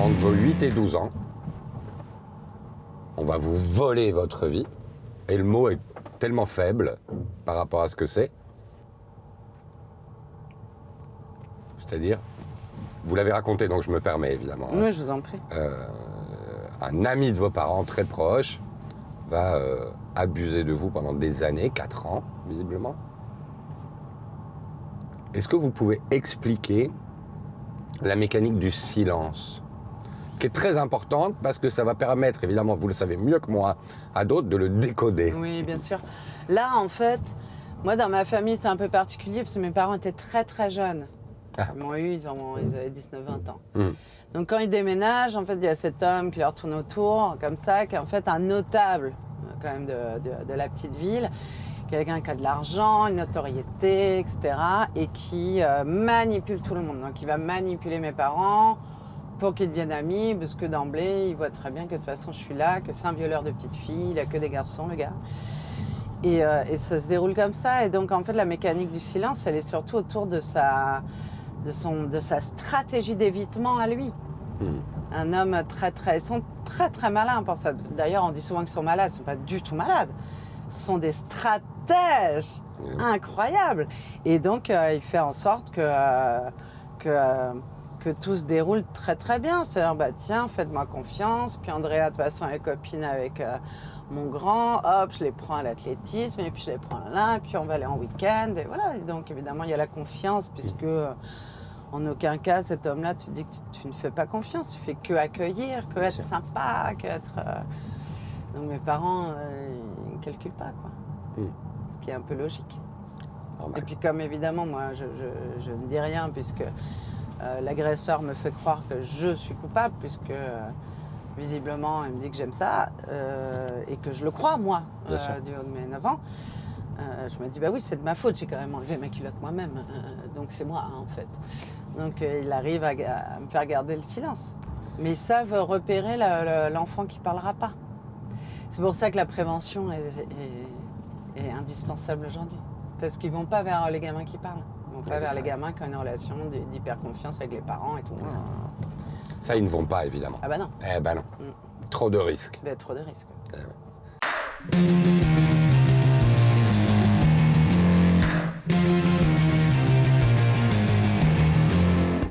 entre vos 8 et 12 ans. On va vous voler votre vie. Et le mot est tellement faible par rapport à ce que c'est. C'est-à-dire, vous l'avez raconté, donc je me permets évidemment. Oui, je vous en prie. Un ami de vos parents très proche va abuser de vous pendant des années, 4 ans visiblement. Est-ce que vous pouvez expliquer la mécanique du silence, qui est très importante parce que ça va permettre, évidemment, vous le savez mieux que moi, à d'autres de le décoder. Oui, bien sûr. Là, en fait, moi, dans ma famille, c'est un peu particulier parce que mes parents étaient très, très jeunes. Ah. Ils m'ont eu, ils avaient 19-20 ans. Mmh. Donc, quand ils déménagent, en fait, il y a cet homme qui leur tourne autour, comme ça, qui est en fait un notable, quand même, de la petite ville. Quelqu'un qui a de l'argent, une notoriété, etc. et qui manipule tout le monde. Donc, il va manipuler mes parents pour qu'ils deviennent amis, parce que d'emblée, il voit très bien que de toute façon, je suis là, que c'est un violeur de petites filles, il n'a que des garçons, le gars. Et ça se déroule comme ça. Et donc, en fait, la mécanique du silence, elle est surtout autour de sa stratégie d'évitement à lui. Un homme ils sont très, très malins pour ça. D'ailleurs, on dit souvent qu'ils sont malades, ils ne sont pas du tout malades. Ce sont des stratèges incroyables. Et donc, il fait en sorte que tout se déroule très très bien. C'est-à-dire, bah, tiens, faites-moi confiance. Puis Andrea, de toute façon, est copine avec mon grand. Hop, je les prends à l'athlétisme, et puis je les prends là, et puis on va aller en week-end. Et voilà. Et donc, évidemment, il y a la confiance, puisque en aucun cas, cet homme-là, tu dis que tu ne fais pas confiance. Tu fais que accueillir, que être sympa, que être... Donc, mes parents, ils ne calculent pas, quoi. Ce qui est un peu logique. Et puis, comme évidemment, moi, je ne dis rien, puisque... l'agresseur me fait croire que je suis coupable puisque visiblement il me dit que j'aime ça et que je le crois moi du haut de mes 9 ans. Je me dis bah oui c'est de ma faute, j'ai quand même enlevé ma culotte moi-même donc c'est moi en fait. Donc il arrive à me faire garder le silence. Mais ils savent repérer l'enfant qui parlera pas. C'est pour ça que la prévention est indispensable aujourd'hui. Parce qu'ils vont pas vers les gamins qui parlent. Pas vers les gamins qui ont une relation d'hyper-confiance avec les parents et tout. Ça, ils ne vont pas, évidemment. Ah bah non. Eh ben non. Trop de risques. Trop de risques. Eh ouais.